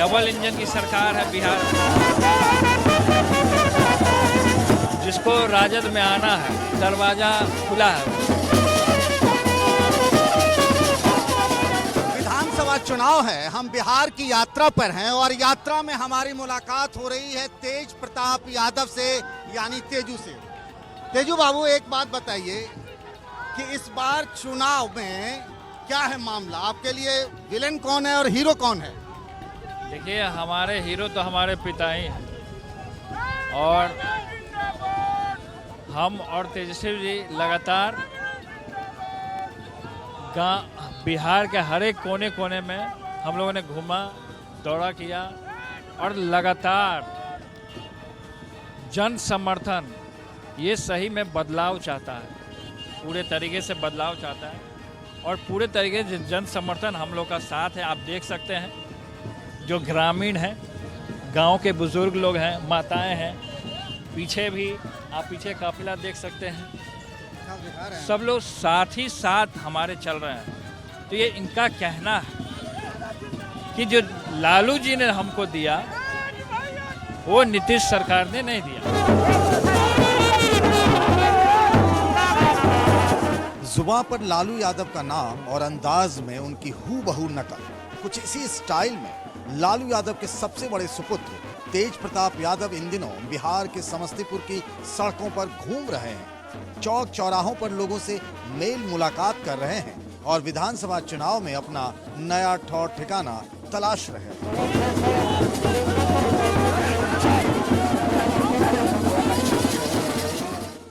Double engine की सरकार है बिहार में, जिसको राजद में आना है, दरवाजा खुला है। विधानसभा चुनाव है, हम बिहार की यात्रा पर हैं और यात्रा में हमारी मुलाकात हो रही है तेज प्रताप यादव से, यानी तेजू से। तेजू बाबू, एक बात बताइए कि इस बार चुनाव में क्या है मामला? आपके लिए विलेन कौन है और हीरो कौन है? देखिए, हमारे हीरो तो हमारे पिता ही हैं और हम और तेजस्वी जी लगातार बिहार के हर एक कोने कोने में हम लोगों ने घूमा, दौरा किया और लगातार जन समर्थन ये सही में बदलाव चाहता है, पूरे तरीके से बदलाव चाहता है और पूरे तरीके से जन समर्थन हम लोग का साथ है। आप देख सकते हैं जो ग्रामीण हैं, गांव के बुजुर्ग लोग हैं, माताएं हैं, पीछे भी आप पीछे काफिला देख सकते हैं, सब लोग साथ ही साथ हमारे चल रहे हैं। तो ये इनका कहना है कि जो लालू जी ने हमको दिया वो नीतीश सरकार ने नहीं दिया। जुबान पर लालू यादव का नाम और अंदाज में उनकी हूबहू नकल, कुछ इसी स्टाइल में लालू यादव के सबसे बड़े सुपुत्र तेज प्रताप यादव इन दिनों बिहार के समस्तीपुर की सड़कों पर घूम रहे हैं, चौक चौराहों पर लोगों से मेल मुलाकात कर रहे हैं और विधानसभा चुनाव में अपना नया ठौर ठिकाना तलाश रहे हैं।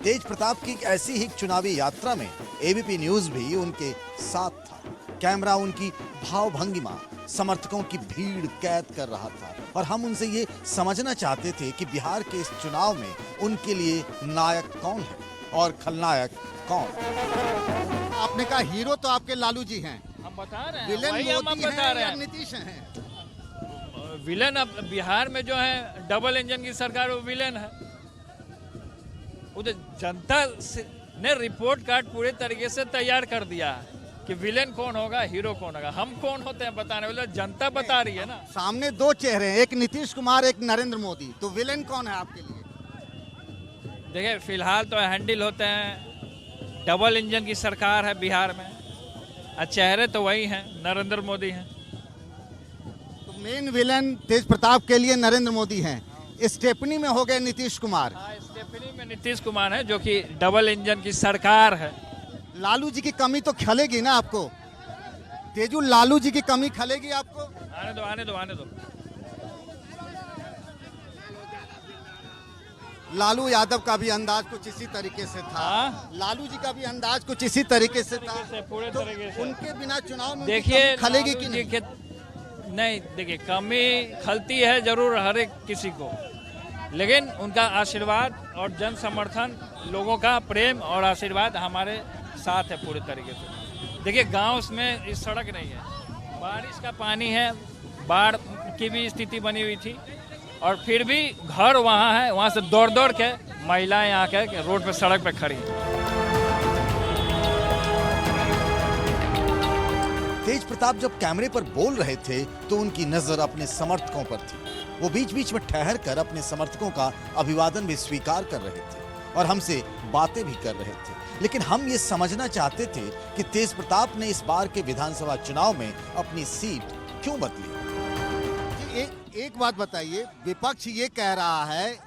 तेज प्रताप की ऐसी ही चुनावी यात्रा में एबीपी न्यूज भी उनके साथ था। कैमरा उनकी भावभंगिमा समर्थकों की भीड़ कैद कर रहा था और हम उनसे ये समझना चाहते थे कि बिहार के इस चुनाव में उनके लिए नायक कौन है और खलनायक कौन। आपने कहा हीरो तो आपके लालू जी हैं, हम बता रहे हैं, विलेन वही हम मोदी बता रहे हैं हैं। या नीतीश हैं? विलेन अब बिहार में जो है डबल इंजन की सरकार, वो विलेन है। वो तो जनता ने रिपोर्ट कार्ड पूरे तरीके से तैयार कर दिया है कि विलेन कौन होगा, हीरो कौन होगा। हम कौन होते हैं बताने वाले, जनता बता रही है ना। सामने दो चेहरे हैं, एक नीतीश कुमार, एक नरेंद्र मोदी, तो विलेन कौन है आपके लिए? देखिए, फिलहाल तो हैंडल होते हैं, डबल इंजन की सरकार है बिहार में, और चेहरे तो वही हैं, नरेंद्र मोदी हैं। तो मेन विलेन तेज प्रताप के लिए नरेंद्र मोदी हैं, स्टेपनी में हो गए नीतीश कुमार। हाँ, स्टेपनी में नीतीश कुमार है, जो कि डबल इंजन की सरकार है। लालू जी की कमी तो खलेगी ना आपको तेजू? लालू जी की कमी खलेगी आपको? आने दो, आने दो, आने दो। लालू यादव का भी अंदाज कुछ इसी तरीके से था। लालू जी का भी अंदाज कुछ इसी तरीके से था। पूरे तो तरीके से उनके बिना चुनाव में देखिए खलेगी कि नहीं? नहीं, देखिए, कमी खलती है जरूर हर एक किसी को, लेकिन उनका आशीर्वाद और जन समर्थन, लोगों का प्रेम और आशीर्वाद हमारे साथ है पूरे तरीके से। देखिए, गांव में इस सड़क नहीं है, बारिश का पानी है, बाढ़ की भी स्थिति बनी हुई थी और फिर भी घर वहाँ है, वहाँ से दौड़ दौड़ के महिलाएं आके रोड पे, सड़क पे खड़ी हैं। तेज प्रताप जब कैमरे पर बोल रहे थे तो उनकी नजर अपने समर्थकों पर थी। वो बीच बीच में ठहर कर अपने समर्थकों का अभिवादन भी स्वीकार कर रहे थे और हमसे बातें भी कर रहे थे। लेकिन हम ये समझना चाहते थे कि तेज प्रताप ने इस बार के विधानसभा चुनाव में अपनी सीट क्यों बदली। एक बात बताइए, विपक्ष ये कह रहा है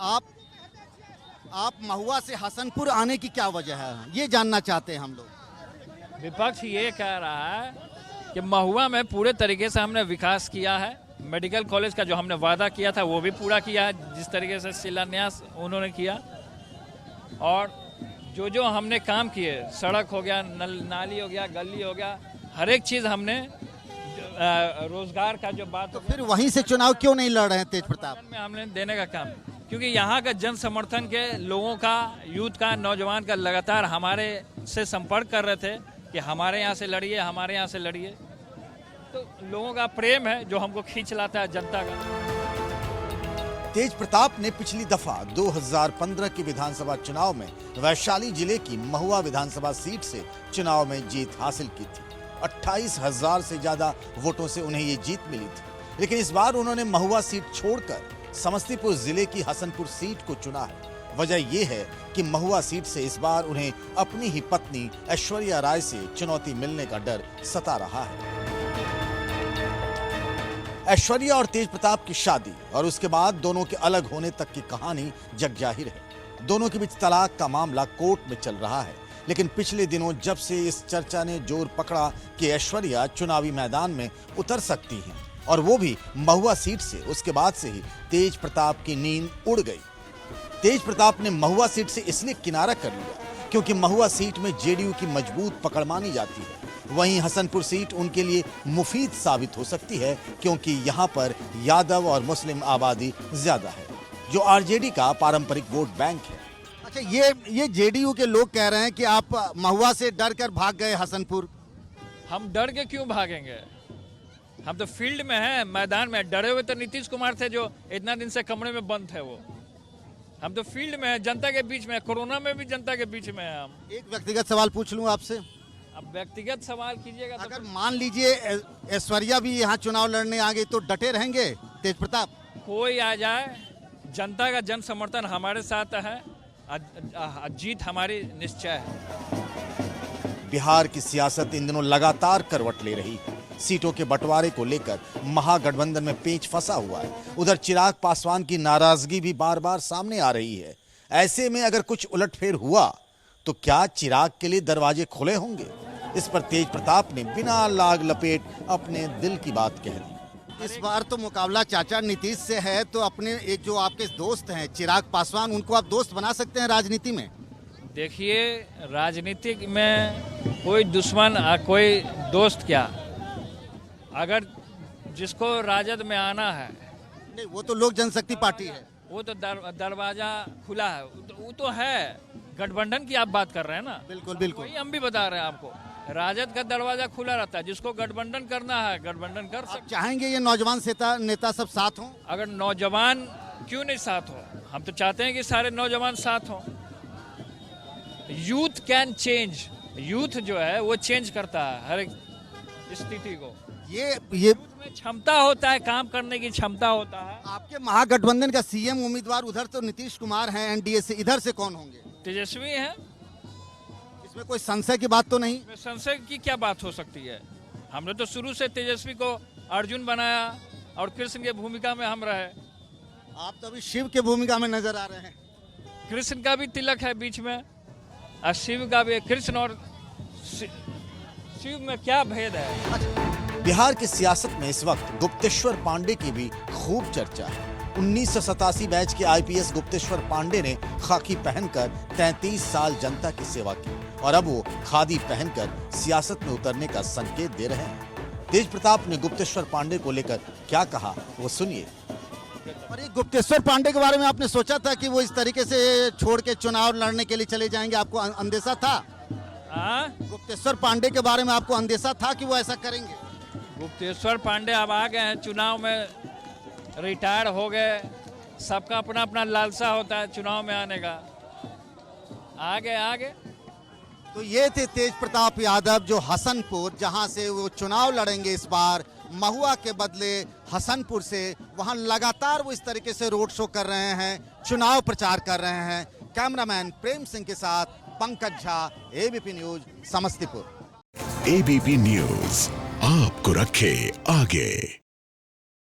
आप महुआ से हसनपुर आने की क्या वजह है, ये जानना चाहते हैं हम लोग। विपक्ष ये कह रहा है कि महुआ में पूरे तरीके से हमने विकास किया है, मेडिकल कॉलेज का जो हमने वादा किया था वो भी पूरा किया है, जिस तरीके से शिलान्यास उन्होंने किया, और जो हमने काम किए, सड़क हो गया, नाली हो गया, गली हो गया, हर एक चीज़ हमने, रोजगार का जो बात। तो फिर वहीं से चुनाव क्यों नहीं लड़ रहे हैं तेज प्रताप? में हमने देने का काम, क्योंकि यहाँ का जन समर्थन के लोगों का, यूथ का, नौजवान का लगातार हमारे से संपर्क कर रहे थे कि हमारे यहाँ से लड़िए, हमारे यहाँ से लड़िए। तो लोगों का प्रेम है जो हमको खींच लाता है, जनता का। तेज प्रताप ने पिछली दफा 2015 के विधानसभा चुनाव में वैशाली जिले की महुआ विधानसभा सीट से चुनाव में जीत हासिल की थी। 28,000 से ज्यादा वोटों से उन्हें ये जीत मिली थी। लेकिन इस बार उन्होंने महुआ सीट छोड़कर समस्तीपुर जिले की हसनपुर सीट को चुना है। वजह यह है कि महुआ सीट से इस बार उन्हें अपनी ही पत्नी ऐश्वर्या राय से चुनौती मिलने का डर सता रहा है। ऐश्वर्या और तेज प्रताप की शादी और उसके बाद दोनों के अलग होने तक की कहानी जग जाहिर है। दोनों के बीच तलाक का मामला कोर्ट में चल रहा है। लेकिन पिछले दिनों जब से इस चर्चा ने जोर पकड़ा कि ऐश्वर्या चुनावी मैदान में उतर सकती हैं और वो भी महुआ सीट से, उसके बाद से ही तेज प्रताप की नींद उड़ गई। तेज प्रताप ने महुआ सीट से इसलिए किनारा कर लिया क्योंकि महुआ सीट में जेडीयू की मजबूत पकड़ मानी जाती है। वहीं हसनपुर सीट उनके लिए मुफीद साबित हो सकती है क्योंकि यहाँ पर यादव और मुस्लिम आबादी ज्यादा है, जो आरजेडी का पारंपरिक वोट बैंक है। अच्छा, ये जेडीयू के लोग कह रहे हैं कि आप महुआ से डर कर भाग गए हसनपुर। हम डर के क्यों भागेंगे? हम तो फील्ड में हैं, मैदान में। डरे हुए तो नीतीश कुमार थे जो इतना दिन से कमरे में बंद थे। वो हम तो फील्ड में हैं, जनता के बीच में। कोरोना में भी जनता के बीच में हैं हम। एक व्यक्तिगत सवाल पूछ लूं आपसे? अब व्यक्तिगत सवाल कीजिएगा तो अगर मान लीजिए ऐश्वर्या भी यहाँ चुनाव लड़ने आ गई तो डटे रहेंगे तेज प्रताप? कोई आ जाए, जनता का जन समर्थन हमारे साथ है। जीत हमारी निश्चय है। बिहार की सियासत इन दिनों लगातार करवट ले रही है। सीटों के बंटवारे को लेकर महागठबंधन में पेंच फंसा हुआ है। उधर चिराग पासवान की नाराजगी भी बार बार सामने आ रही है। ऐसे में अगर कुछ उलटफेर हुआ तो क्या चिराग के लिए दरवाजे खुले होंगे? इस पर तेज प्रताप ने बिना लाग लपेट अपने दिल की बात कह दी। इस बार तो मुकाबला चाचा नीतीश से है, तो अपने एक जो आपके दोस्त हैं चिराग पासवान, उनको आप दोस्त बना सकते हैं राजनीति में? देखिए, राजनीति में कोई दुश्मन कोई दोस्त क्या, अगर जिसको राजद में आना है, नहीं, वो तो लोक जनशक्ति पार्टी है। वो तो दरवाजा खुला है। वो तो है, गठबंधन की आप बात कर रहे हैं ना? बिल्कुल बिल्कुल, वही हम भी बता रहे हैं आपको। राजद का दरवाजा खुला रहता है, जिसको गठबंधन करना है गठबंधन कर सकते। चाहेंगे ये नौजवान नेता सब साथ हों? अगर नौजवान क्यों नहीं साथ हो? हम तो चाहते हैं कि सारे नौजवान साथ हों। Youth can change. यूथ जो है वो चेंज करता है हर एक स्थिति को। ये में क्षमता होता है, काम करने की क्षमता होता है। आपके महागठबंधन का सीएम उम्मीदवार उधर तो नीतीश कुमार हैं एनडीए से, इधर से कौन होंगे? तेजस्वी है। इसमें कोई संशय की बात तो नहीं? संशय की क्या बात हो सकती है? हमने तो शुरू से तेजस्वी को अर्जुन बनाया और कृष्ण की भूमिका में हम रहे। आप तो अभी शिव की भूमिका में नजर आ रहे हैं। कृष्ण का भी तिलक है बीच में और शिव का भी। कृष्ण और शिव में क्या भेद है? बिहार की सियासत में इस वक्त गुप्तेश्वर पांडे की भी खूब चर्चा है। 1987 बैच के आईपीएस गुप्तेश्वर पांडे ने खाकी पहनकर 33 साल जनता की सेवा की और अब वो खादी पहनकर सियासत में उतरने का संकेत दे रहे हैं। तेज प्रताप ने गुप्तेश्वर पांडे को लेकर क्या कहा, वो सुनिए। और ये गुप्तेश्वर पांडे के बारे में आपने सोचा था कि वो इस तरीके से छोड़ के चुनाव लड़ने के लिए चले जाएंगे? आपको अंदेशा था? गुप्तेश्वर पांडे के बारे में आपको अंदेशा था कि वो ऐसा करेंगे? गुप्तेश्वर पांडे अब आ गए हैं चुनाव में, रिटायर हो गए। सबका अपना अपना लालसा होता है चुनाव में आने का। आगे तो ये थे तेज प्रताप यादव, जो हसनपुर, जहां से वो चुनाव लड़ेंगे इस बार महुआ के बदले हसनपुर से, वहां लगातार वो इस तरीके से रोड शो कर रहे हैं, चुनाव प्रचार कर रहे हैं। कैमरामैन प्रेम सिंह के साथ Pankaj Jha, ABP news, Samastipur. ABP news आपको रखे आगे।